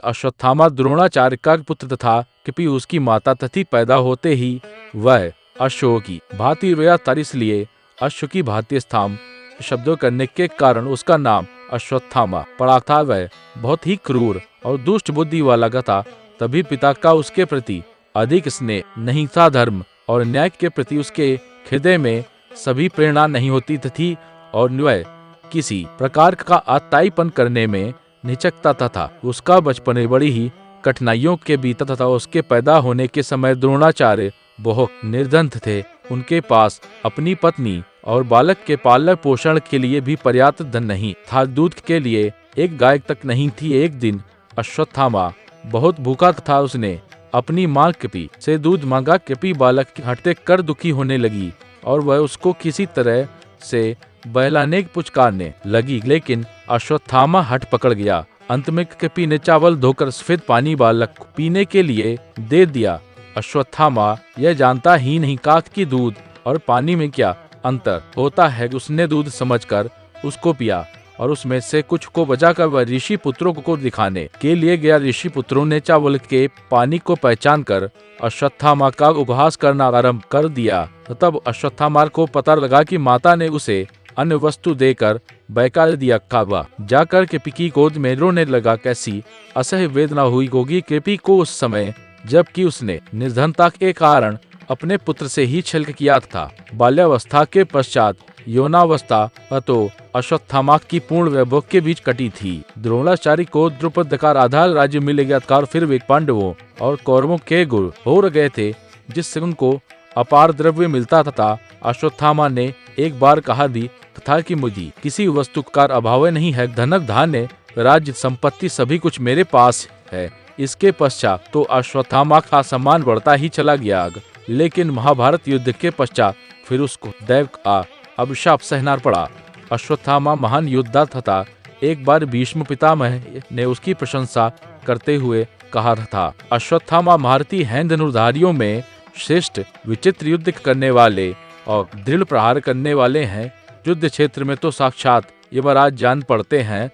अश्वत्थामा द्रोणाचार्य का पुत्र तथा कृपि उसकी माता तथी पैदा होते ही वह अश्व की भांति रोया इसलिए अश्व की भांति स्थाम शब्दों करने के कारण उसका नाम अश्वत्थामा पड़ा था। वह बहुत ही क्रूर और दुष्ट बुद्धि वाला था, तभी पिता का उसके प्रति अधिक स्नेह नहीं था। धर्म और न्याय के प्रति उसके हृदय में सभी प्रेरणा नहीं होती थी और वह किसी प्रकार का आत्ताईपन करने में निचकता था। उसका बचपन बड़ी ही कठिनाइयों के बीता तथा उसके पैदा होने के समय द्रोणाचार्य बहुत निर्धन थे। उनके पास अपनी पत्नी और बालक के पालन पोषण के लिए भी पर्याप्त धन नहीं था। दूध के लिए एक गाय तक नहीं थी। एक दिन अश्वत्थामा बहुत भूखा था। उसने अपनी माँ कृपि से दूध मांगा। कृपि बालक हटते कर दुखी होने लगी और वह उसको किसी तरह से बहलाने पुचकारने लगी, लेकिन अश्वत्थामा हट पकड़ गया। अंत में कृपि ने चावल धोकर सफेद पानी बालक को पीने के लिए दे दिया। अश्वत्थामा यह जानता ही नहीं कि दूध और पानी में क्या अंतर होता है। उसने दूध समझकर उसको पिया और उसमें से कुछ को बचाकर वह ऋषि पुत्रों को दिखाने के लिए गया। ऋषि पुत्रों ने चावल के पानी को पहचान कर अश्वत्थामा का उपहास करना आरंभ कर दिया। तब अश्वत्थामा को पता लगा कि माता ने उसे अन्य वस्तु देकर बहका दिया। काबा जाकर कृपि की गोद में रोने लगा। कैसी असह्य वेदना हुई होगी कृपि को उस समय, जबकि उसने निर्धनता के कारण अपने पुत्र से ही छल किया था। बाल्यावस्था के पश्चात यौनावस्था तो अश्वत्थामा की पूर्ण वैभव के बीच कटी थी। द्रोणाचार्य को द्रुपद का आधार राज्य मिल गया था और फिर वे पांडवों और कौरवों के गुरु हो गए थे, जिससे उनको अपार द्रव्य मिलता था। अश्वत्थामा ने एक बार कहा भी तथा कि मुझे किसी वस्तु का अभाव नहीं है, धनक धान्य राज्य संपत्ति सभी कुछ मेरे पास है। इसके पश्चात तो अश्वत्थामा का सम्मान बढ़ता ही चला गया, लेकिन महाभारत युद्ध के पश्चात फिर उसको दैव का अभिशाप सहना पड़ा। अश्वत्थामा महान योद्धा था। एक बार भीष्म पितामह ने उसकी प्रशंसा करते हुए कहा था, अश्वत्थामा भारतीय हैं धनुर्धारियों में श्रेष्ठ, विचित्र युद्ध करने वाले और दृढ़ प्रहार करने वाले हैं। युद्ध क्षेत्र में तो साक्षात यमराज जान पड़ते हैं,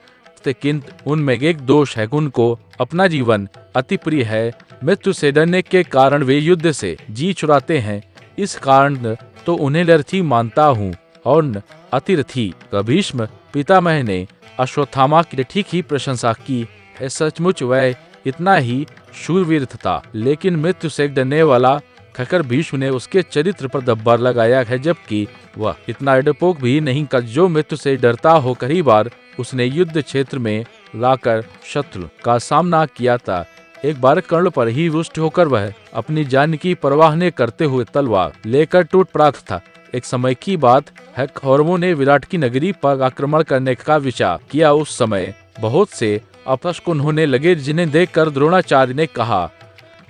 किंतु उनमें एक दोष है, उनको अपना जीवन अति प्रिय है। मृत्यु से डरने के कारण वे युद्ध से जी चुराते हैं। इस कारण तो उन्हें रथी मानता हूँ और अतिरथी। भीष्म पितामह ने अश्वत्थामा की ठीक ही प्रशंसा की है। सचमुच वह इतना ही शूरवीर था, लेकिन मृत्यु से डरने वाला कहकर भीष्म ने उसके चरित्र पर दब्बर लगाया है, जबकि वह इतना डरपोक भी नहीं का जो मृत्यु से डरता हो। कई बार उसने युद्ध क्षेत्र में लाकर शत्रु का सामना किया था। एक बार कर्ण पर ही रुष्ट होकर वह अपनी जान की परवाह न करते हुए तलवार लेकर टूट पड़ा था। एक समय की बात है, कौरवों ने विराट की नगरी पर आक्रमण करने का विचार किया। उस समय बहुत से अपशकुन होने लगे, जिन्हें देखकर द्रोणाचार्य ने कहा,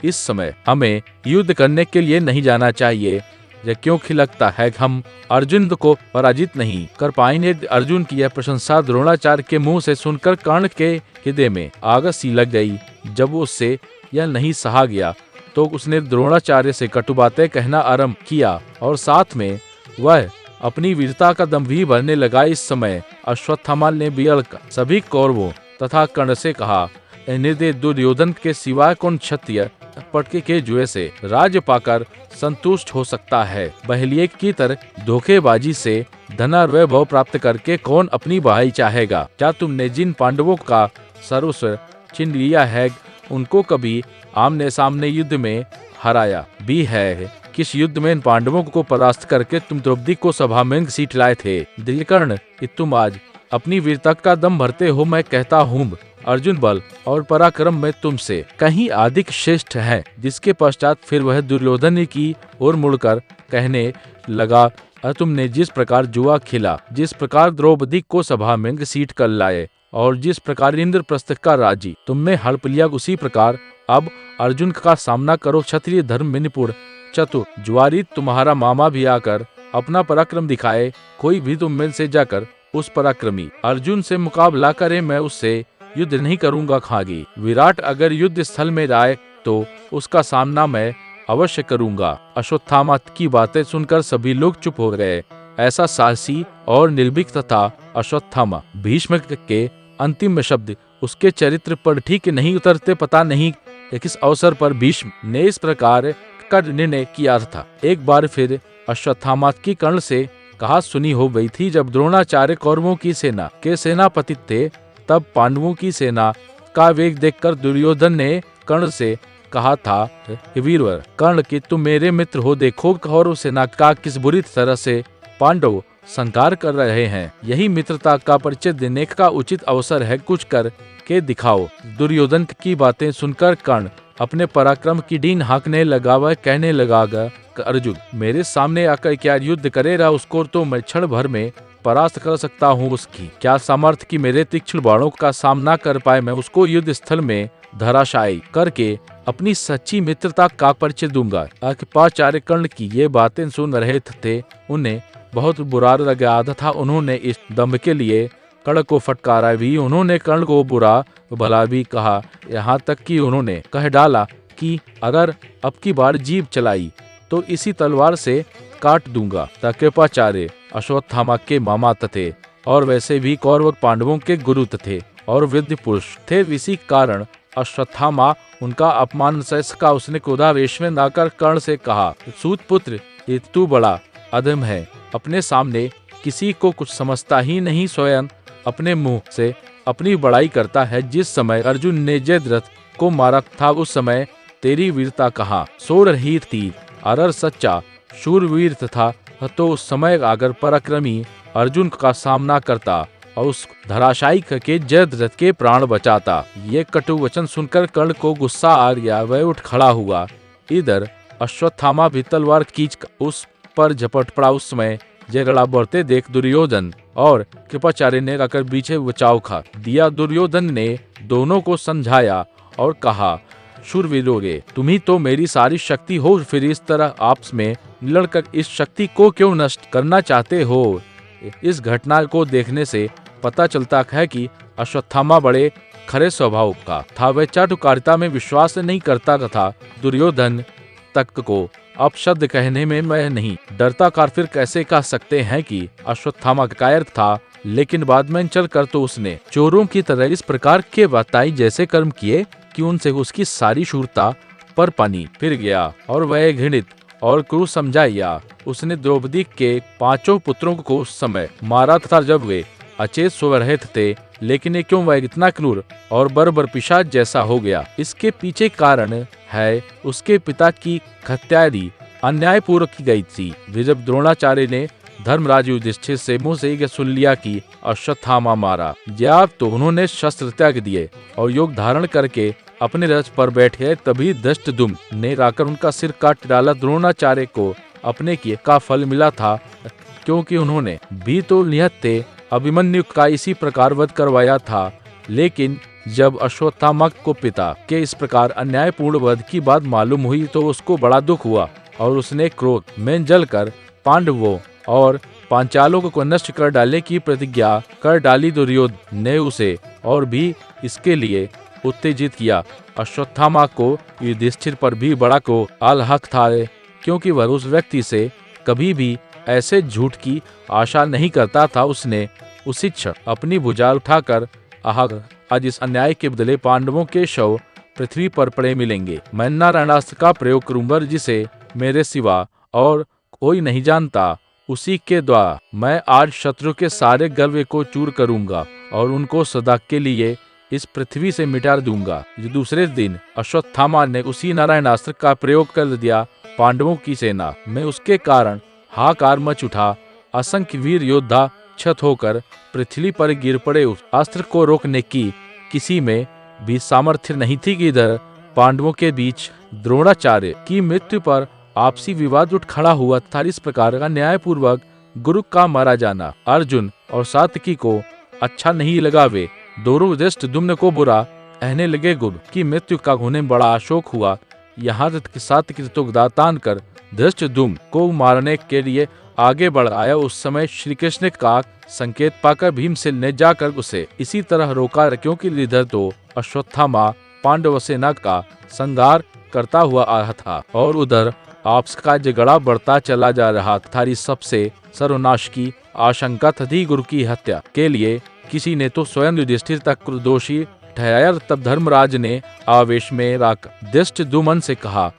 इस समय हमें युद्ध करने के लिए नहीं जाना चाहिए। यह क्योंकि लगता है कि हम अर्जुन को पराजित नहीं कर पाएंगे। अर्जुन की यह प्रशंसा द्रोणाचार्य के मुंह से सुनकर कर्ण के हृदय में आग सी लग गई। जब उससे यह नहीं सहा गया तो उसने द्रोणाचार्य से कटु बातें कहना आरंभ किया और साथ में वह अपनी वीरता का दम भी भरने लगा। इस समय अश्वत्थामा ने बियड़कर सभी कौरवों तथा कर्ण से कहा, निर्दय दुर्योधन के सिवाय कौन क्षत्रिय पटके के जुए से राज्य पाकर संतुष्ट हो सकता है। बहलिये की तरह धोखेबाजी से धन वैभव प्राप्त करके कौन अपनी बहाई चाहेगा। क्या तुमने जिन पांडवों का सर्वस्व छीन लिया है, उनको कभी आमने सामने युद्ध में हराया भी है? किस युद्ध में इन पांडवों को परास्त करके तुम द्रौपदी को सभा में सीट लाए थे? दिलकर्ण, तुम आज अपनी वीरता का दम भरते हो। मैं कहता हूँ अर्जुन बल और पराक्रम में तुमसे कहीं अधिक श्रेष्ठ है। जिसके पश्चात फिर वह दुर्योधन की ओर मुड़कर कहने लगा, तुमने जिस प्रकार जुआ खेला, जिस प्रकार द्रौपदी को सभा में सीट कर लाए और जिस प्रकार इंद्रप्रस्थ का राज्य तुमने हड़प लिया, उसी प्रकार अब अर्जुन का सामना करो। क्षत्रिय धर्म में निपुण चतुर जुआरी तुम्हारा मामा भी आकर अपना पराक्रम दिखाए। कोई भी तुम में से जाकर उस पराक्रमी अर्जुन से मुकाबला करे, मैं उससे युद्ध नहीं करूंगा। खागी विराट अगर युद्ध स्थल में आए तो उसका सामना मैं अवश्य करूंगा। अश्वत्थामा की बातें सुनकर सभी लोग चुप हो गए। ऐसा साहसी और निर्भीक था अश्वत्थामा। भीष्म के अंतिम शब्द उसके चरित्र पर ठीक नहीं उतरते। पता नहीं किस अवसर पर भीष्म ने इस प्रकार का निर्णय किया था। एक बार फिर अश्वत्थामा की कर्ण से कहा सुनी हो गई थी। जब द्रोणाचार्य कौरवों की सेना के सेनापति थे, तब पांडवों की सेना का वेग देखकर दुर्योधन ने कर्ण से कहा था, वीरवर कर्ण कि तुम मेरे मित्र हो, देखो कौरव सेना का किस बुरी तरह से पांडव संहार कर रहे हैं। यही मित्रता का परिचय देने का उचित अवसर है, कुछ कर के दिखाओ। दुर्योधन की बातें सुनकर कर्ण अपने पराक्रम की डीन हाँकने लगा। वह कहने लगा, अर्जुन मेरे सामने आकर क्या युद्ध करेगा? उसको तो मैं क्षण भर में परास्त कर सकता हूँ। उसकी क्या सामर्थ्य कि मेरे तीक्ष्ण बाणों का सामना कर पाए। मैं उसको युद्ध स्थल में धराशायी करके अपनी सच्ची मित्रता का परिचय दूंगा। कृपाचार्य कर्ण की ये बातें सुन रहे थे, उन्हें बहुत बुरा लगा था। उन्होंने इस दम्भ के लिए कर्ण को फटकारा भी। उन्होंने कर्ण को बुरा भला भी कहा, यहाँ तक कि उन्होंने कह डाला कि अगर अब की बार जीभ चलाई तो इसी तलवार से काट दूंगा। कृपाचार्य अश्वत्थामा के मामा थे और वैसे भी कौरव पांडवों के गुरु थे और वृद्ध पुरुष थे। इसी कारण अश्वत्थामा उनका अपमान सह सका। उसने क्रोधावेश में आकर कर्ण से कहा, सूत पुत्र ये तू बड़ा अधम है, अपने सामने किसी को कुछ समझता ही नहीं, स्वयं अपने मुंह से अपनी बड़ाई करता है। जिस समय अर्जुन ने जयद्रथ को मारा था, उस समय तेरी वीरता कहाँ सो रही थी? अगर सच्चा शूरवीर था तो उस समय अगर पराक्रमी अर्जुन का सामना करता और उस धराशायी करके जयद्रथ के प्राण बचाता। ये कटु वचन सुनकर कर्ण को गुस्सा आ गया। वह उठ खड़ा हुआ। इधर अश्वत्थामा भी तलवार खींच उस पर झपट पड़ा। उस समय झगड़ा बढ़ते देख दुर्योधन और कृपाचार्य ने आकर पीछे बचाव खा दिया। दुर्योधन ने दोनों को समझाया और कहा, शूरवीरों तुम्ही तो मेरी सारी शक्ति हो, फिर इस तरह आपस में लड़कर इस शक्ति को क्यों नष्ट करना चाहते हो? इस घटना को देखने से पता चलता है कि अश्वत्थामा बड़े खरे स्वभाव का था। वह चाटुकारिता में विश्वास नहीं करता था। दुर्योधन तक को अपशब्द कहने में मैं नहीं डरता। कार फिर कैसे कह सकते हैं कि अश्वत्थामा कायर था, लेकिन बाद में चलकर तो उसने चोरों की तरह इस प्रकार के बताई जैसे कर्म किए कि उनसे उसकी सारी शूरता पर पानी फिर गया और वह घृणित और क्रूर समझाया। उसने द्रौपदी के 5 पुत्रों को उस समय मारा था जब वे अचेत सो रहे थे, लेकिन क्यों वह इतना क्रूर और बर्बर पिशाच जैसा हो गया? इसके पीछे कारण है उसके पिता की हत्या अन्यायपूर्वक की गई थी। जब द्रोणाचार्य ने धर्मराज युधिष्ठिर से मुंह से यह सुन लिया कि अश्वत्थामा मारा गया, तो उन्होंने शस्त्र त्याग दिए और योग धारण करके अपने रथ पर बैठे। तभी धृष्टद्युम्न ने आकर उनका सिर काट डाला। द्रोणाचार्य को अपने किए का फल मिला था, क्योंकि उन्होंने भी तो निहत्थे अभिमन्यु का इसी प्रकार वध करवाया था। लेकिन जब अश्वत्थामा को पिता के इस प्रकार अन्यायपूर्ण वध की बात मालूम हुई तो उसको बड़ा दुख हुआ और उसने क्रोध में जलकर पांडवों और पांचालों को नष्ट कर डालने की प्रतिज्ञा कर डाली। दुर्योधन ने उसे और भी इसके लिए उत्तेजित किया। अश्वत्थामा को युधिष्ठिर पर भी बड़ा को अलहक था, क्योंकि वह उस व्यक्ति से कभी भी ऐसे झूठ की आशा नहीं करता था। उसने उसी क्षण अपनी भुजा उठाकर आज इस अन्याय के बदले पांडवों के शव पृथ्वी पर पड़े मिलेंगे। मैं नारायणास्त्र का प्रयोग करूंगा, जिसे मेरे सिवा और कोई नहीं जानता। उसी के द्वारा मैं आज शत्रु के सारे गर्व को चूर करूंगा और उनको सदा के लिए इस पृथ्वी से मिटा दूंगा। दूसरे दिन अश्वत्थामा ने उसी नारायणास्त्र का प्रयोग कर दिया। पांडवों की सेना में उसके कारण हाहाकार मच उठा। असंख्य वीर योद्धा छत होकर पृथ्वी पर गिर पड़े। उस अस्त्र को रोकने की किसी में भी सामर्थ्य नहीं थी। कि इधर पांडवों के बीच द्रोणाचार्य की मृत्यु पर आपसी विवाद उठ खड़ा हुआ था। इस प्रकार का न्यायपूर्वक गुरु का मारा जाना अर्जुन और सात्यकी को अच्छा नहीं लगा। वे दोनों धृष्टद्युम्न को बुरा कहने लगे। गुरु की मृत्यु का उन्हें बड़ा शोक हुआ। यहाँ तक सात्यकी तो दातान कर धृष्टद्युम्न को मारने के लिए आगे बढ़ आया। उस समय श्री कृष्ण का संकेत पाकर भीमसेन ने जाकर उसे इसी तरह रोका, क्योंकि इधर तो अश्वत्थामा पांडव सेना का संहार करता हुआ आ रहा था और उधर आपस का झगड़ा बढ़ता चला जा रहा था। सबसे सर्वनाश की आशंका थी। गुरु की हत्या के लिए किसी ने तो स्वयं युधिष्ठिर तक दोषी ठहर। तब धर्मराज ने आवेश में धृष्टद्युम्न से कहा,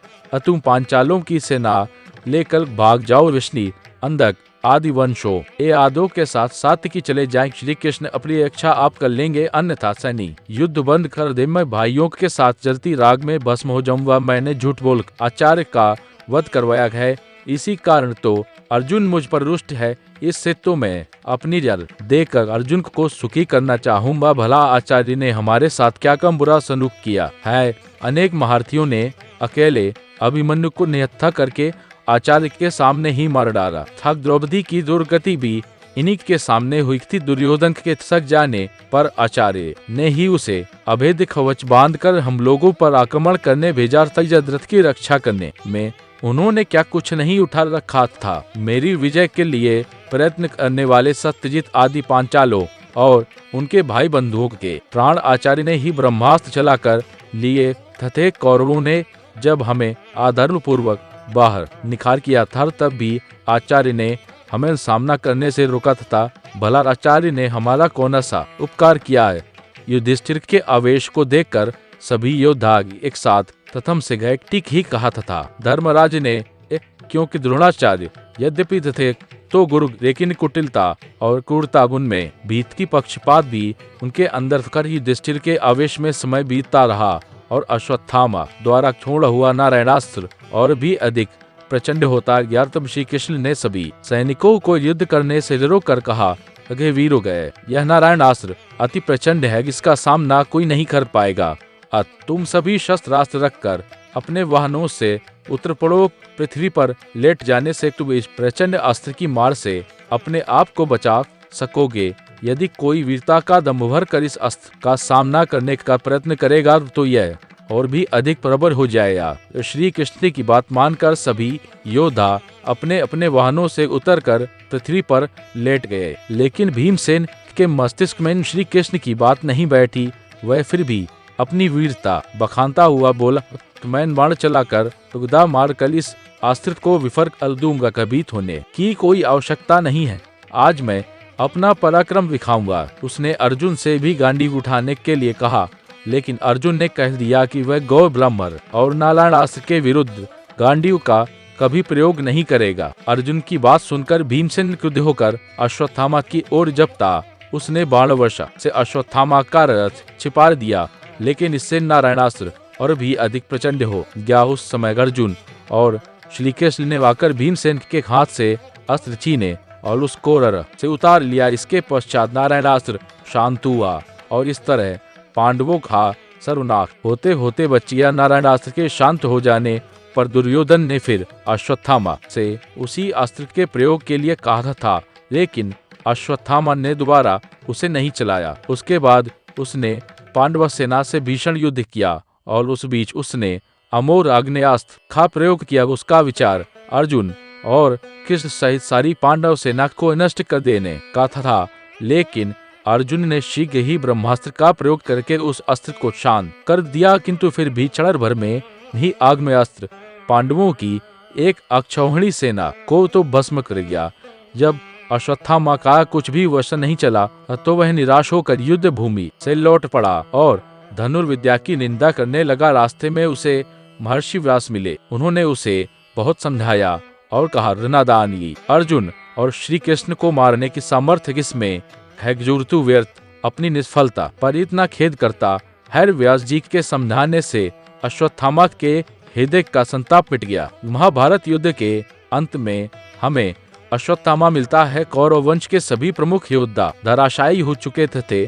तुम पांचालों की सेना लेकर भाग जाओ, विष्णु, अंधक आदि वंशों ए आदो के साथ सात्यकी चले जाएं। श्री कृष्ण अपनी इच्छा आप कर लेंगे, अन्यथा सैनी युद्ध बंद कर दे। मैं भाइयों के साथ जलती राग में भस्म हो जाऊंगा। मैंने झूठ बोल आचार्य का वध करवाया है, इसी कारण तो अर्जुन मुझ पर रुष्ट है। इससे तो मैं अपनी जल देकर अर्जुन को सुखी करना चाहूंगा। भला आचार्य ने हमारे साथ क्या कम बुरा सलूक किया है। अनेक महारथियों ने अकेले अभिमन्यु को निहत्था करके आचार्य के सामने ही मार डाला था। द्रौपदी की दुर्गति भी इन्हीं के सामने हुई थी। दुर्योधन के सक जाने पर आचार्य ने ही उसे अभेद कवच बांधकर हम लोगों पर आक्रमण करने भेजा था। रथ की रक्षा करने में उन्होंने क्या कुछ नहीं उठा रखा था। मेरी विजय के लिए प्रयत्न करने वाले सत्यजित आदि पांचालों और उनके भाई बंधुओं के प्राण आचार्य ने ही ब्रह्मास्त्र चलाकर लिए थे। कौरवों ने जब हमें आधर्म पूर्वक बाहर निखार किया था, तब भी आचार्य ने हमें सामना करने से रोका था। भला आचार्य ने हमारा कौन सा उपकार किया है। युधिष्ठिर के आवेश को देखकर सभी योद्धा एक साथ प्रथम से गए। ठीक ही कहा था धर्मराज ने, क्योंकि द्रोणाचार्य यद्यपि थे तो गुरु, लेकिन कुटिलता और क्रूरता गुण में भीत की पक्षपात भी उनके अंदर कर युधिष्ठिर के आवेश में समय बीतता रहा और अश्वत्थामा द्वारा छोड़ा हुआ नारायणास्त्र और भी अधिक प्रचंड होता गया। तब श्री कृष्ण ने सभी सैनिकों को युद्ध करने से रोककर कहा, अगे वीरो गए, यह नारायणास्त्र अति प्रचंड है, इसका सामना कोई नहीं कर पाएगा। तुम सभी शस्त्रास्त्र रखकर अपने वाहनों से उतर पड़ो। पृथ्वी पर लेट जाने से तुम इस प्रचंड अस्त्र की मार से अपने आप को बचा सकोगे। यदि कोई वीरता का दम भर कर इस अस्त्र का सामना करने का प्रयत्न करेगा तो यह और भी अधिक प्रबल हो जाएगा। श्री कृष्ण की बात मानकर सभी योद्धा अपने अपने वाहनों से उतरकर पृथ्वी पर लेट गए। लेकिन भीमसेन के मस्तिष्क में श्री कृष्ण की बात नहीं बैठी। वह फिर भी अपनी वीरता बखानता हुआ बोला, मैं बाण चलाकर टुकड़ा मारकर इस अस्त्र को विफर कर दूंगा। कभी होने की कोई आवश्यकता नहीं है, आज मैं अपना पराक्रम दिखाऊंगा। उसने अर्जुन से भी गांडी उठाने के लिए कहा, लेकिन अर्जुन ने कह दिया कि वह गौ ब्राह्मण और नारायणास्त्र के विरुद्ध गांडीव का कभी प्रयोग नहीं करेगा। अर्जुन की बात सुनकर भीमसेन क्रुद्ध होकर अश्वत्थामा की ओर जपता उसने बाणवर्षा से अश्वत्थामा का रथ छिपा दिया, लेकिन इससे नारायणास्त्र और भी अधिक प्रचंड हो गया। उस समय अर्जुन और श्री कृष्ण ने आकर भीमसेन के हाथ से अस्त्र छीने और उसको रथ से उतार लिया। इसके पश्चात नारायणास्त्र शांत हुआ और इस तरह पांडवों का सर्वनाश होते होते बचिया। नारायणास्त्र के शांत हो जाने पर दुर्योधन ने फिर अश्वत्थामा से उसी अस्त्र के प्रयोग के लिए कहा था, लेकिन अश्वत्थामा ने दोबारा उसे नहीं चलाया। उसके बाद उसने पांडव सेना से भीषण युद्ध किया और उस बीच उसने अमोघ आग्नेयास्त्र का प्रयोग किया। उसका विचार अर्जुन और कृष्ण सहित सारी पांडव सेना को नष्ट कर देने का था, लेकिन अर्जुन ने शीघ्र ही ब्रह्मास्त्र का प्रयोग करके उस अस्त्र को शांत कर दिया। किंतु फिर भी क्षण भर में ही आग्नेयास्त्र पांडवों की एक अक्षौहिणी सेना को तो भस्म कर गया। जब अश्वत्थामा का कुछ भी वश नहीं चला तो वह निराश होकर युद्ध भूमि से लौट पड़ा और धनुर्विद्या की निंदा करने लगा। रास्ते में उसे महर्षि व्यास मिले। उन्होंने उसे बहुत समझाया और कहा, ऋणादानी अर्जुन और श्री कृष्ण को मारने की सामर्थ्य किसमें है। जुर्तु व्यर्थ अपनी निष्फलता पर इतना खेद करता है। व्यास जी के समझाने से अश्वत्थामा के हृदय का संताप मिट गया। महाभारत युद्ध के अंत में हमें अश्वत्थामा मिलता है। कौरव वंश के सभी प्रमुख योद्धा धराशायी हो चुके थे,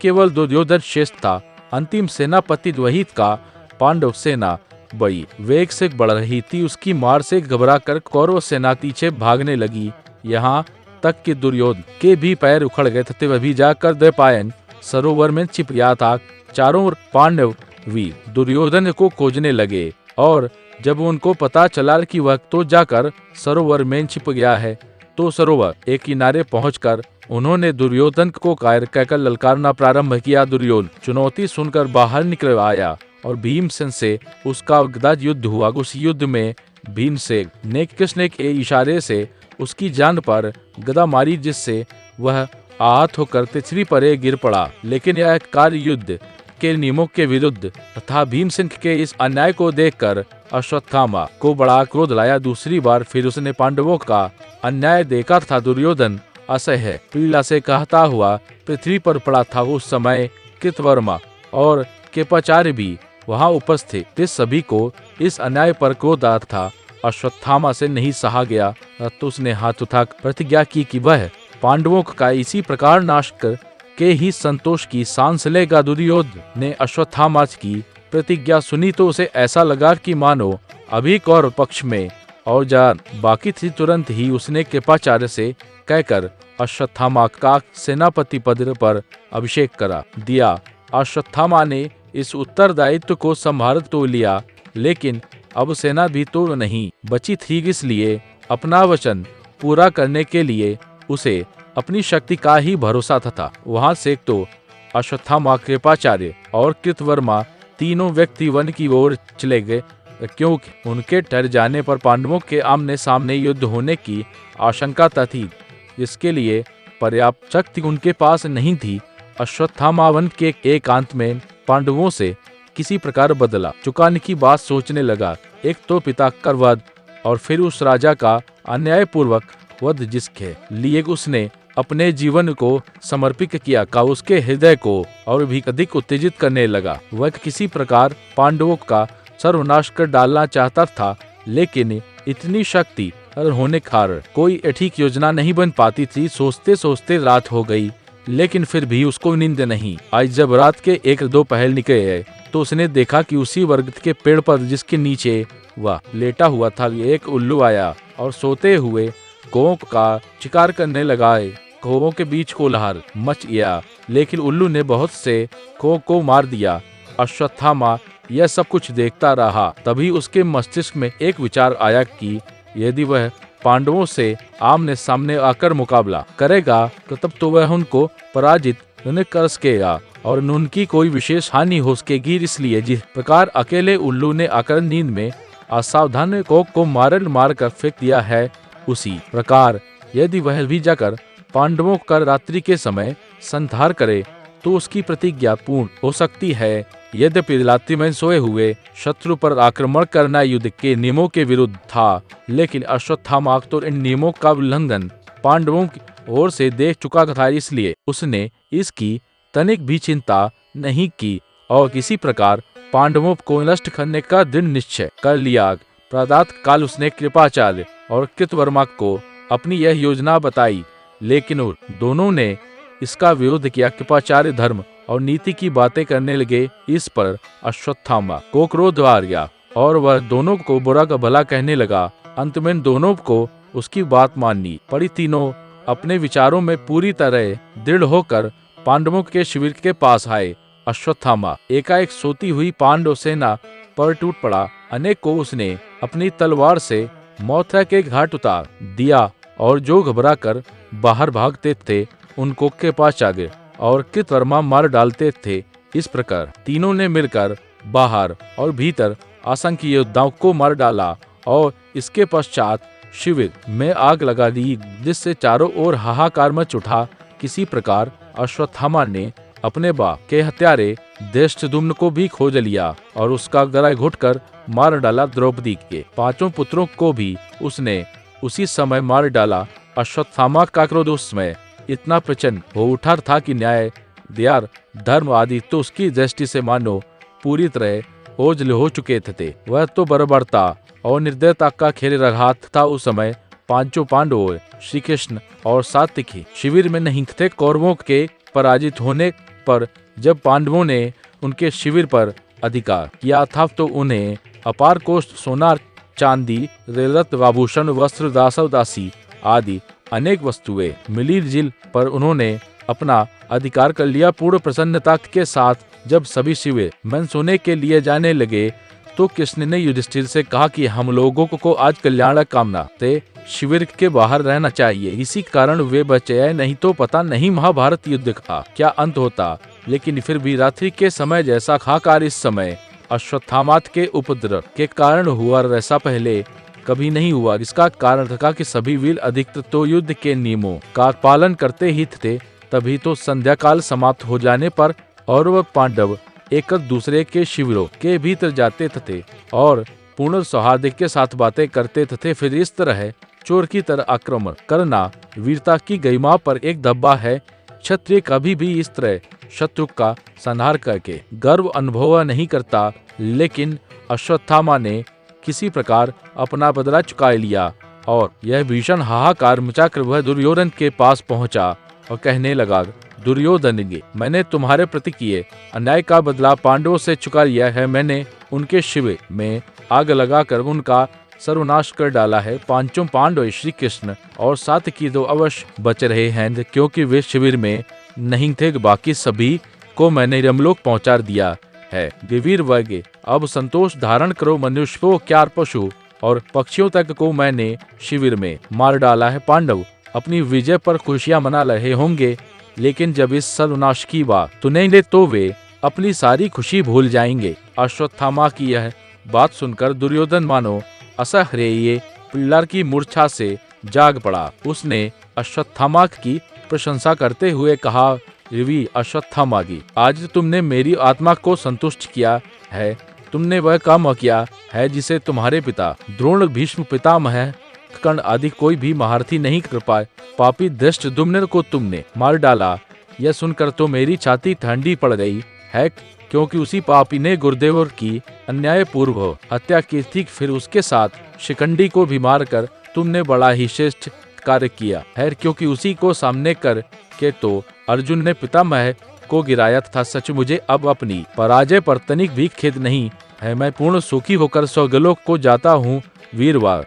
केवल दुर्योधन शेष था। अंतिम सेनापति द्वहित का पांडव सेना बड़ी वेग से बढ़ रही थी। उसकी मार से घबराकर कौरव सेना पीछे भागने लगी। यहाँ तक कि दुर्योधन के भी पैर उखड़ गए थे। वह भी जाकर द्वैपायन सरोवर में छिप गया था। चारों पांडव भी दुर्योधन को खोजने लगे और जब उनको पता चला कि वह तो जाकर सरोवर में छिप गया है, तो सरोवर एक किनारे पहुंचकर उन्होंने दुर्योधन को कायर कहकर ललकारना प्रारंभ किया। दुर्योधन चुनौती सुनकर बाहर निकल आया और भीमसेन से उसका गदा युद्ध हुआ। उस युद्ध में भीमसेन ने कृष्ण के इशारे से उसकी जान पर गदा मारी, जिससे वह आहत होकर पृथ्वी पर गिर पड़ा। लेकिन यह कार्य युद्ध के नियमों के विरुद्ध तथा भीमसेन के इस अन्याय को देखकर अश्वत्थामा को बड़ा क्रोध लाया। दूसरी बार फिर उसने पांडवों का अन्याय देखा था। दुर्योधन असह्य पीड़ा से कहता हुआ पृथ्वी पर पड़ा था। उस समय कृतवर्मा और कृपाचार्य भी वहां उपस्थित थे। सभी को इस अन्याय पर क्रोध आता था। अश्वत्थामा से नहीं सहा गया तो उसने हाथ उठा प्रतिज्ञा की कि वह पांडवों का इसी प्रकार नाश कर के ही संतोष की सांस लेगा। दुर्योधन ने अश्वत्थामा की प्रतिज्ञा सुनी तो उसे ऐसा लगा कि मानो अभी कौरव पक्ष में और जान बाकी थी। तुरंत ही उसने कृपाचार्य से कहकर अश्वत्थामा का सेनापति पद पर अभिषेक करा दिया। अश्वत्थामा ने इस उत्तरदायित्व को संभाल तो लिया, लेकिन अब सेना भी तो नहीं बची थी। इसलिए अपना वचन पूरा करने के लिए उसे अपनी शक्ति का ही भरोसा था। वहां से तो अश्वत्थामा, कृपाचार्य और कृतवर्मा तीनों व्यक्ति वन की ओर चले गए, क्योंकि उनके ठहर जाने पर पांडवों के आमने सामने युद्ध होने की आशंका थी। इसके लिए पर्याप्त शक्ति उनके पास नहीं थी। अश्वत्थामा वन के एकांत में पांडवों से किसी प्रकार बदला चुकाने की बात सोचने लगा। एक तो पिता का वध और फिर उस राजा का अन्यायपूर्वक वध जिसके लिए उसने अपने जीवन को समर्पित किया का उसके हृदय को और भी अधिक उत्तेजित करने लगा। वह किसी प्रकार पांडवों का सर्वनाश कर डालना चाहता था, लेकिन इतनी शक्ति होने के कारण कोई ठीक योजना नहीं बन पाती थी। सोचते सोचते रात हो गई, लेकिन फिर भी उसको नींद नहीं आई। जब रात के 1-2 पहर निकले तो उसने देखा कि उसी वर्ग के पेड़ पर जिसके नीचे वह लेटा हुआ था एक उल्लू आया और सोते हुए कौओं का शिकार करने लगा। कौओं के बीच कोलाहल मच गया, लेकिन उल्लू ने बहुत से कौओं को मार दिया। अश्वत्थामा यह सब कुछ देखता रहा। तभी उसके मस्तिष्क में एक विचार आया कि यदि वह पांडवों से आमने सामने आकर मुकाबला करेगा तो तब तो वह उनको पराजित कर सकेगा और उनकी कोई विशेष हानि हो सकेगी। इसलिए जिस प्रकार अकेले उल्लू ने आकर नींद में असावधान को मार कर फेंक दिया है, उसी प्रकार यदि वह भी जाकर पांडवों का रात्रि के समय संहार करे तो उसकी प्रतिज्ञा पूर्ण हो सकती है। यद्यपि रात्रि में सोए हुए शत्रु पर आक्रमण करना युद्ध के नियमों के विरुद्ध था, लेकिन अश्वत्थामा तो इन नियमों का उल्लंघन पांडवों की ओर से देख चुका था। इसलिए उसने इसकी तनिक भी चिंता नहीं की और किसी प्रकार पांडवों को नष्ट करने का दृढ़ निश्चय कर लिया। प्रातः काल उसने कृपाचार्य और कृतवर्मा को अपनी यह योजना बताई, लेकिन दोनों ने इसका विरोध किया। कृपाचार्य धर्म और नीति की बातें करने लगे। इस पर अश्वत्थामा को क्रोध आ गया और वह दोनों को बुरा का भला कहने लगा। अंत में दोनों को उसकी बात माननी पड़ी। तीनों अपने विचारों में पूरी तरह दृढ़ होकर पांडवों के शिविर के पास आए। अश्वत्थामा एकाएक सोती हुई पांडव सेना पर टूट पड़ा। अनेक को उसने अपनी तलवार से मौत के घाट उतार दिया और जो घबरा कर बाहर भागते थे उनको के पास आ गए और कृतवर्मा मार डालते थे। इस प्रकार तीनों ने मिलकर बाहर और भीतर असंख्य योद्धाओं को मार डाला और इसके पश्चात शिविर में आग लगा दी, जिससे चारों ओर हाहाकार मच उठा। किसी प्रकार अश्वत्थामा ने अपने बाप के हत्यारे धृष्टद्युम्न को भी खोज लिया और उसका गला घोटकर मार डाला। द्रौपदी के 5 पुत्रों को भी उसने उसी समय मार डाला। अश्वत्थामा का क्रोध उस समय इतना प्रचंड हो उठा था कि न्याय, दया, धर्म आदि तो उसकी दृष्टि से मानो पूरी तरह ओझल हो चुके थे। वह तो बर्बरता और निर्दयता का खेल रहा था। उस समय 5 पांडव, श्री कृष्ण और सात्विकी शिविर में नहीं थे। कौरवों के पराजित होने पर जब पांडवों ने उनके शिविर पर अधिकार किया था तो उन्हें अपार कोष सोना, चांदी, रत्न, आभूषण, वस्त्र, दासव दासी आदि अनेक वस्तुएं मिली, जिन पर उन्होंने अपना अधिकार कर लिया। पूर्ण प्रसन्नता के साथ जब सभी शिविर में सोने के लिए जाने लगे तो कृष्ण ने युधिष्ठिर से कहा कि हम लोगों को आज कल्याण कामना से शिविर के बाहर रहना चाहिए। इसी कारण वे बचे, नहीं तो पता नहीं महाभारत युद्ध का क्या अंत होता। लेकिन फिर भी रात्रि के समय जैसा हाहाकार इस समय अश्वत्थामा के उपद्रव के कारण हुआ, ऐसा पहले कभी नहीं हुआ। इसका कारण था कि सभी वीर अधिकतर तो युद्ध के नियमों का पालन करते ही थे। तभी तो संध्या काल समाप्त हो जाने पर और वह पांडव एक दूसरे के शिविरों के भीतर जाते थे और पूर्ण सौहार्द के साथ बातें करते थे। फिर इस तरह चोर की तरह आक्रमण करना वीरता की गरिमा पर एक धब्बा है। क्षत्रिय कभी भी इस तरह शत्रु का संहार करके गर्व अनुभव नहीं करता, लेकिन अश्वत्थामा ने किसी प्रकार अपना बदला चुका लिया और यह भीषण हाहाकार मचाकर वह दुर्योधन के पास पहुंचा और कहने लगा, दुर्योधन, मैंने तुम्हारे प्रति किए अन्याय का बदला पांडवों से चुका लिया है। मैंने उनके शिविर में आग लगाकर उनका सर्वनाश कर डाला है। पांचों पांडव श्री कृष्ण और सात्यकी तो अवश्य बच रहे हैं, क्योंकि वे शिविर में नहीं थे। बाकी सभी को मैंने यमलोक पहुंचा दिया है। वीर वर्ग, अब संतोष धारण करो। मनुष्यों, क्या पशु और पक्षियों तक को मैंने शिविर में मार डाला है। पांडव अपनी विजय पर खुशियां मना रहे होंगे, लेकिन जब इस सर्वनाश की बात सुनेंगे तो वे अपनी सारी खुशी भूल जाएंगे। अश्वत्थामा की यह बात सुनकर दुर्योधन मानो असह्य पिल्लर की मूर्छा से जाग पड़ा। उसने अश्वत्थामा की प्रशंसा करते हुए कहा, वीर अश्वत्थामा, आज तुमने मेरी आत्मा को संतुष्ट किया है। तुमने वह काम किया है जिसे तुम्हारे पिता द्रोण, भीष्म पितामह, कर्ण आदि कोई भी महारथी नहीं कर पाए। पापी धृष्टद्युम्न को तुमने मार डाला। यह सुनकर तो मेरी छाती ठंडी पड़ गई है, क्योंकि उसी पापी ने गुरुदेव की अन्यायपूर्व हत्या की थी। फिर उसके साथ शिखंडी को भी मारकर तुमने बड़ा ही श्रेष्ठ कार्य किया है, क्योंकि उसी को सामने कर के तो अर्जुन ने पितामह को गिराया था। सच मुझे अब अपनी पराजय पर तनिक भी खेद नहीं है। मैं पूर्ण सुखी होकर स्वर्गलोक को जाता हूँ। वीरवार,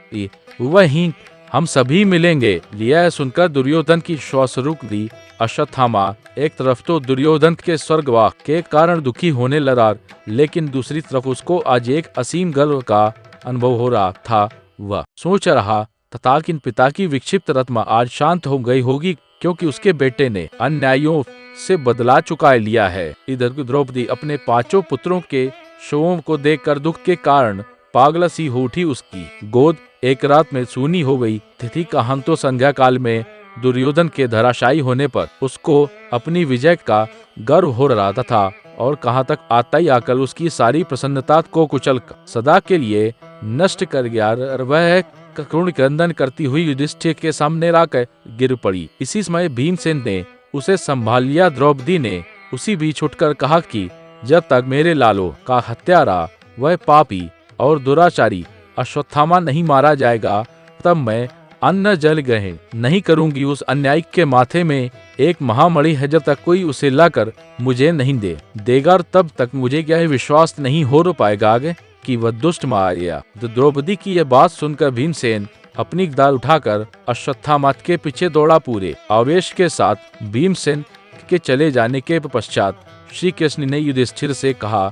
वहीं हम सभी मिलेंगे। यह सुनकर दुर्योधन की श्वास रुक दी। अश्वत्थामा एक तरफ तो दुर्योधन के स्वर्गवास के कारण दुखी होने लगा, लेकिन दूसरी तरफ उसको आज एक असीम गर्व का अनुभव हो रहा था। वह सोच रहा तथा कि पिता की विक्षिप्त आत्मा आज शांत हो गई होगी, क्योंकि उसके बेटे ने अन्यायों से बदला चुका लिया है। इधर द्रौपदी अपने पांचों पुत्रों के शवों को देखकर दुख के कारण पागल सी हो उठी। उसकी गोद एक रात में सूनी हो गई थी। कहां तो संध्या काल में दुर्योधन के धराशायी होने पर उसको अपनी विजय का गर्व हो रहा था, और कहां तक आता ही आकर उसकी सारी प्रसन्नता को कुचल सदा के लिए नष्ट कर गया। वह करुण क्रंदन करती हुई युधिष्ठिर के सामने लाकर गिर पड़ी। इसी समय भीमसेन ने उसे संभाल लिया। द्रौपदी ने उसी बीच उठकर कहा कि जब तक मेरे लालो का हत्यारा, वह पापी और दुराचारी अश्वत्थामा नहीं मारा जाएगा, तब मैं अन्न जल ग्रहण नहीं करूंगी। उस अन्यायी के माथे में एक महामणि है, जब तक कोई उसे लाकर मुझे नहीं देगा, तब तक मुझे क्या विश्वास नहीं हो पाएगा कि वह दुष्ट मार गया। द्रौपदी की यह बात सुनकर भीमसेन अपनी गदा उठाकर अश्वत्थामा के पीछे दौड़ा। पूरे आवेश के साथ भीमसेन के चले जाने के पश्चात श्री कृष्ण ने युधिष्ठिर से कहा,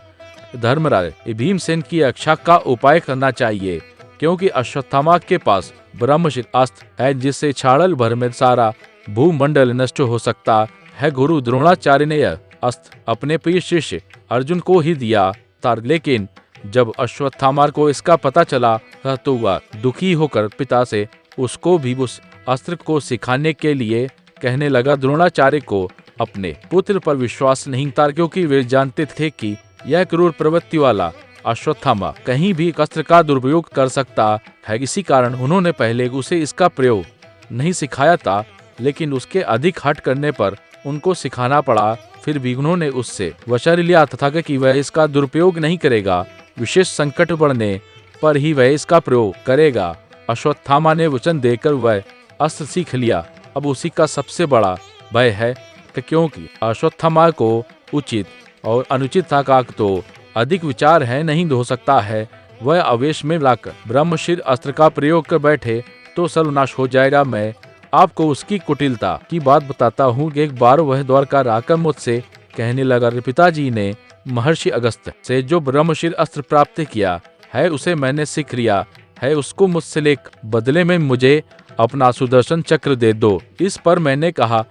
धर्मराज, भीमसेन की रक्षा का उपाय करना चाहिए, क्योंकि अश्वत्थामा के पास ब्रह्मशिर अस्त्र है, जिससे क्षाड़ल भर में सारा भूमंडल नष्ट हो सकता है। गुरु द्रोणाचार्य ने यह अस्त्र अपने प्रिय शिष्य अर्जुन को ही दिया था, लेकिन जब अश्वत्थामा को इसका पता चला तो वह दुखी होकर पिता से उसको भी उस अस्त्र को सिखाने के लिए कहने लगा। द्रोणाचार्य को अपने पुत्र पर विश्वास नहीं था, क्योंकि वे जानते थे कि यह क्रूर प्रवृत्ति वाला अश्वत्थामा कहीं भी अस्त्र का दुरुपयोग कर सकता है। इसी कारण उन्होंने पहले उसे इसका प्रयोग नहीं सिखाया था, लेकिन उसके अधिक हट करने पर उनको सिखाना पड़ा। फिर भी उन्होंने उससे वचन लिया था कि वह इसका दुरुपयोग नहीं करेगा, विशेष संकट बढ़ने पर ही वह इसका प्रयोग करेगा। अश्वत्थामा ने वचन देकर वह अस्त्र सीख लिया। अब उसी का सबसे बड़ा भय है, क्योंकि अश्वत्थामा को उचित और अनुचित का तो अधिक विचार है नहीं हो सकता है। वह आवेश में लाकर ब्रह्मशिर अस्त्र का प्रयोग कर बैठे तो सर्वनाश हो जाएगा। मैं आपको उसकी कुटिलता की बात बताता हूँ कि एक बार वह द्वारका आकर मुझसे कहने लगा, पिताजी ने महर्षि अगस्त्य से जो ब्रह्मशिर अस्त्र प्राप्त किया है, उसे मैंने सीख लिया है। उसको मुझसे लेकर बदले में मुझे अपना सुदर्शन चक्र दे दो। इस पर मैंने कहा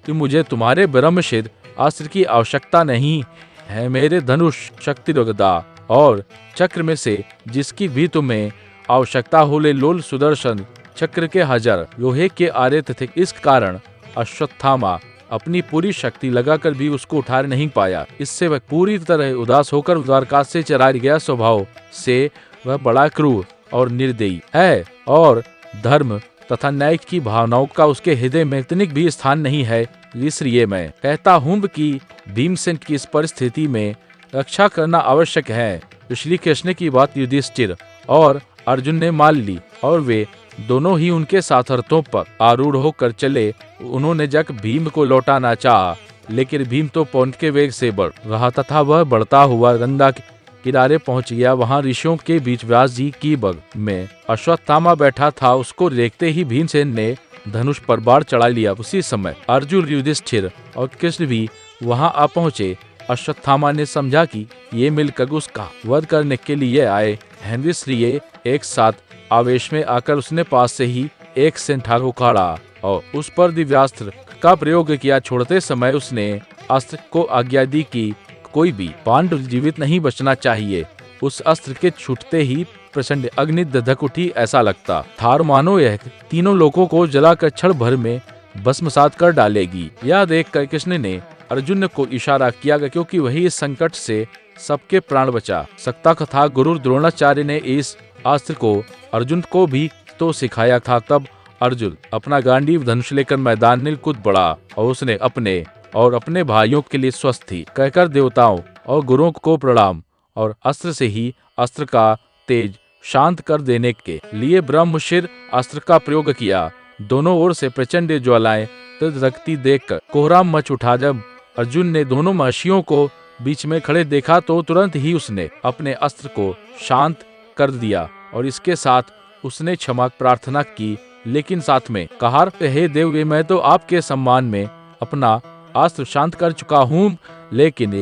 कि मुझे तुम्हारे ब्रह्मशिर अस्त्र की आवश्यकता नहीं है। मेरे धनुष, शक्ति गदा और चक्र में से जिसकी भी तुम्हें आवश्यकता हो ले लो। सुदर्शन चक्र के 1000 लोहे के आरे थे। इस कारण अश्वत्थामा अपनी पूरी शक्ति लगाकर भी उसको उठा नहीं पाया। इससे वह पूरी तरह उदास होकर द्वारका से चला गया। स्वभाव से वह बड़ा क्रूर और निर्दयी है और धर्म तथा न्याय की भावनाओं का उसके हृदय में तनिक भी स्थान नहीं है। इसलिए मैं कहता हूँ कि भीमसेन की इस परिस्थिति में रक्षा करना आवश्यक है। श्री कृष्ण की बात युधिष्ठिर और अर्जुन ने मान ली और वे दोनों ही उनके सारथों पर आरूढ़ होकर चले। उन्होंने जब भीम को लौटाना चाहा, लेकिन भीम तो पवन के वेग से बढ़ रहा तथा वह बढ़ता हुआ गंगा के किनारे पहुंच गया। वहां ऋषियों के बीच व्यास जी की बग में अश्वत्थामा बैठा था। उसको देखते ही भीमसेन ने धनुष पर बाण चढ़ा लिया। उसी समय अर्जुन, युधिष्ठिर और कृष्ण भी वहां आ पहुंचे। अश्वत्थामा ने समझा कि ये मिलकर उसका वध करने के लिए आए हैं, इसलिए एक साथ आवेश में आकर उसने पास से ही एक सेंठार उखाड़ा और उस पर दिव्यास्त्र का प्रयोग किया। छोड़ते समय उसने अस्त्र को आज्ञा दी कि कोई भी पांडव जीवित नहीं बचना चाहिए। उस अस्त्र के छूटते ही प्रचंड अग्नि धधक उठी। ऐसा लगता था मानो यह तीनों लोगों को जलाकर क्षण भर में भस्मसात कर डालेगी। यह देखकर कृष्ण ने अर्जुन को इशारा किया, क्योंकि वही इस संकट से सबके प्राण बचा सकता था। गुरु द्रोणाचार्य ने इस अस्त्र को अर्जुन को भी तो सिखाया था। तब अर्जुन अपना गांडीव धनुष लेकर मैदान में कूद पड़ा और उसने अपने और अपने भाइयों के लिए स्वस्ति कहकर देवताओं और गुरुओं को प्रणाम और अस्त्र से ही अस्त्र का तेज शांत कर देने के लिए ब्रह्मशिर अस्त्र का प्रयोग किया। दोनों ओर से प्रचंड ज्वालाएं रखती देखकर कोहराम मच उठा। जब अर्जुन ने दोनों महर्षियों को बीच में खड़े देखा तो तुरंत ही उसने अपने अस्त्र को शांत कर दिया और इसके साथ उसने क्षमा प्रार्थना की, लेकिन साथ में कहा, हे देव, मैं तो आपके सम्मान में अपना अस्त्र शांत कर चुका हूँ, लेकिन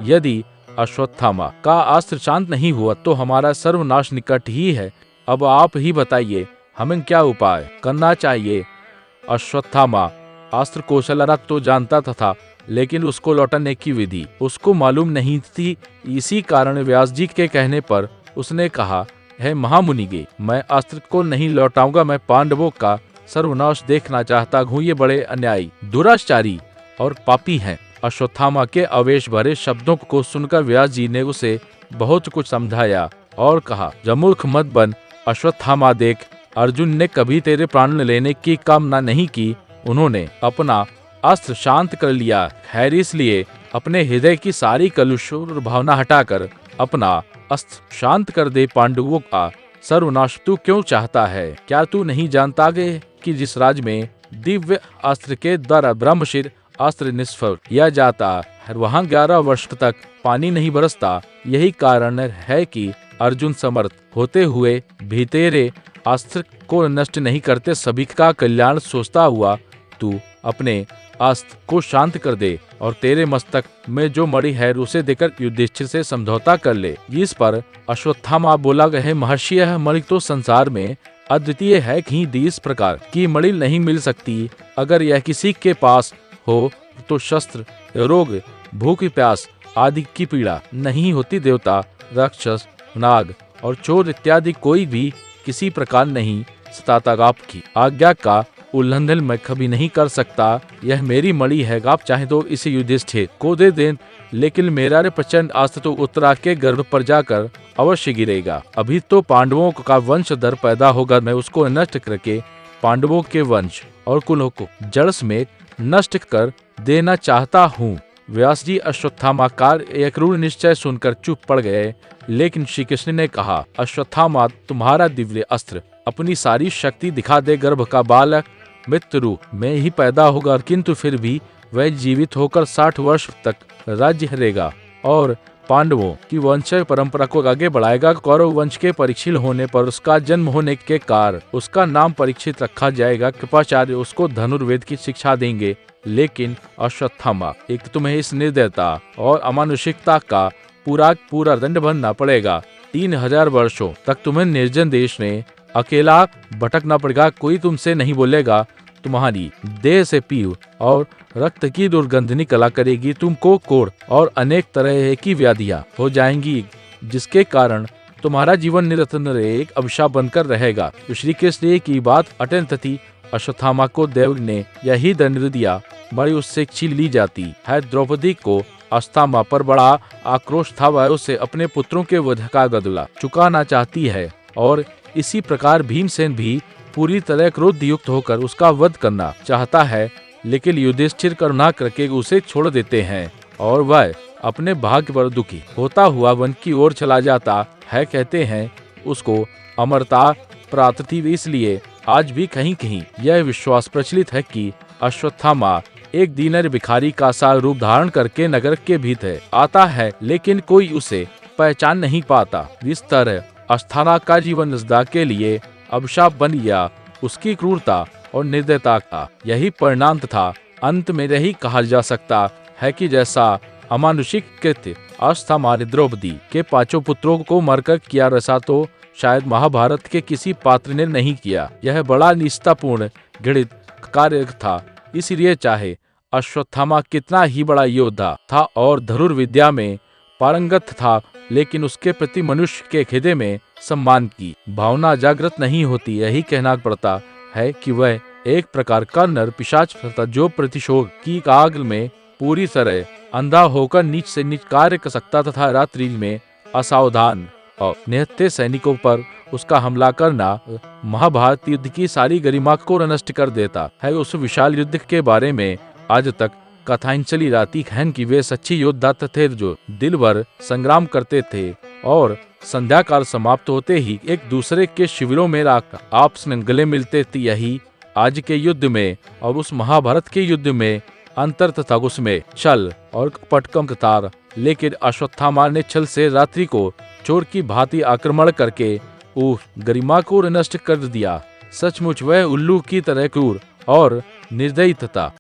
यदि अश्वत्थामा का अस्त्र शांत नहीं हुआ तो हमारा सर्वनाश निकट ही है। अब आप ही बताइए हमें क्या उपाय करना चाहिए। अश्वत्थामा अस्त्र कौशल तो जानता था, लेकिन उसको लौटाने की विधि उसको मालूम नहीं थी। इसी कारण व्यास जी के कहने पर उसने कहा, है महामुनिगे, मैं अस्त्र को नहीं लौटाऊंगा। मैं पांडवों का सर्वनाश देखना चाहता हूँ। ये बड़े अन्यायी, दुराचारी और पापी हैं। अश्वत्थामा के आवेश भरे शब्दों को सुनकर व्यास जी ने उसे बहुत कुछ समझाया और कहा, मूर्ख मत बन अश्वत्थामा, देख अर्जुन ने कभी तेरे प्राण लेने की कामना नहीं की। उन्होंने अपना अस्त्र शांत कर लिया है, इसलिए अपने हृदय की सारी कलुष और भावना हटाकर अपना अस्त्र शांत कर दे। पांडवों का सर्वनाश तू क्यों चाहता है? क्या तू नहीं जानता कि जिस राज में दिव्य अस्त्र के द्वारा ब्रह्मशिर अस्त्र निष्फल किया जाता है, वहाँ 11 वर्ष तक पानी नहीं बरसता। यही कारण है कि अर्जुन समर्थ होते हुए भी तेरे अस्त्र को नष्ट नहीं करते। सभी का कल्याण सोचता हुआ तू अपने अस्त्र को शांत कर दे और तेरे मस्तक में जो मणि है उसे देकर युधिष्ठिर से समझौता कर ले। इस पर अश्वत्थामा बोला, है महर्षि, यह मणि तो संसार में अद्वितीय है कि इस प्रकार की मणि नहीं मिल सकती। अगर यह किसी के पास हो तो शस्त्र, रोग, भूख, प्यास आदि की पीड़ा नहीं होती। देवता, राक्षस, नाग और चोर इत्यादि कोई भी किसी प्रकार नहीं सताता। आपकी आज्ञा का उल्लंघन मैं कभी नहीं कर सकता। यह मेरी मणि है, आप चाहे तो इसे युधिष्ठिर को दे दें, लेकिन मेरा प्रचंड अस्त्र तो उत्तरा के गर्भ पर जाकर अवश्य गिरेगा। अभी तो पांडवों का वंशधर पैदा होगा, मैं उसको नष्ट करके पांडवों के वंश और कुलों को जड़ समेत नष्ट कर देना चाहता हूँ। व्यास जी अश्वत्थामा का एक क्रूर निश्चय सुनकर चुप पड़ गए, लेकिन श्री कृष्ण ने कहा, अश्वत्थामा, तुम्हारा दिव्य अस्त्र अपनी सारी शक्ति दिखा दे। गर्भ का बालक मृत्यु में ही पैदा होगा, किंतु फिर भी वह जीवित होकर 60 वर्ष तक राज्य हरेगा और पांडवों की वंश परंपरा को आगे बढ़ाएगा। कौरव वंश के परीक्षित होने पर उसका जन्म होने के कारण उसका नाम परीक्षित रखा जाएगा। कृपाचार्य उसको धनुर्वेद की शिक्षा देंगे। लेकिन अश्वत्थामा, एक तुम्हें इस निर्दयता और अमानुषिकता का पूरा दंड भरना पड़ेगा। 3000 वर्षों तक तुम्हें निर्जन देश में अकेला भटकना पड़ेगा। कोई तुमसे नहीं बोलेगा। तुम्हारी देह से पीव और रक्त की दुर्गंध निकला करेगी। तुमको कोढ़ और अनेक तरह की व्याधियां हो जाएंगी, जिसके कारण तुम्हारा जीवन निरंतर एक अभिशाप बनकर रहेगा। श्री कृष्ण की बात अत्यंत थी अश्वत्थामा को देव ने यही दंड दिया, बड़ी उससे छीन ली जाती है। द्रौपदी को अश्वत्थामा पर बड़ा आक्रोश था, वह उसे अपने पुत्रों के वध का बदला चुकाना चाहती है और इसी प्रकार भीमसेन भी पूरी तरह क्रोध युक्त होकर उसका वध करना चाहता है, लेकिन युधिष्ठिर करुणा करके उसे छोड़ देते हैं और वह अपने भाग्य पर दुखी होता हुआ वन की ओर चला जाता है। कहते हैं उसको अमरता प्राप्त थी, इसलिए आज भी कहीं कहीं यह विश्वास प्रचलित है कि अश्वत्थामा एक दीनर भिखारी का सा रूप धारण करके नगर के भीतर आता है, लेकिन कोई उसे पहचान नहीं पाता। इस तरह अश्वत्थामा का जीवन सदा के लिए अभिशाप बन गया। उसकी क्रूरता और निर्दयता का यही परिणाम था। अंत में यही कहा जा सकता है कि जैसा अमानुषिक कृत्य अश्वत्थामा ने द्रौपदी के 5 पुत्रों को मरकर किया, वैसा तो शायद महाभारत के किसी पात्र ने नहीं किया। यह बड़ा निष्ठापूर्ण घृणित कार्य था। इसलिए चाहे अश्वत्थामा कितना ही बड़ा योद्धा था और धनुर्विद्या में पारंगत था, लेकिन उसके प्रति मनुष्य के हृदय में सम्मान की भावना जागृत नहीं होती। यही कहना पड़ता है कि वह एक प्रकार का नर पिशाच था, जो प्रतिशोध की आग में पूरी तरह अंधा होकर नीच से नीच कार्य कर सकता तथा रात्रि में असावधान और निहत्थे सैनिकों पर उसका हमला करना महाभारत युद्ध की सारी गरिमा को नष्ट कर देता है। उस विशाल युद्ध के बारे में आज तक कथाएं चली जाती हैं कि वे सच्चे योद्धा थे जो दिल भर संग्राम करते थे और संध्या काल समाप्त होते ही एक दूसरे के शिविरों में आपस में गले मिलते थे। यही आज के युद्ध में और उस महाभारत के युद्ध में अंतर तथा उसमें छल और कपट था, लेकिन अश्वत्थामा ने छल से रात्रि को चोर की भांति आक्रमण करके उस गरिमा को नष्ट कर दिया। सचमुच वह उल्लू की तरह क्रूर और निर्दयी था।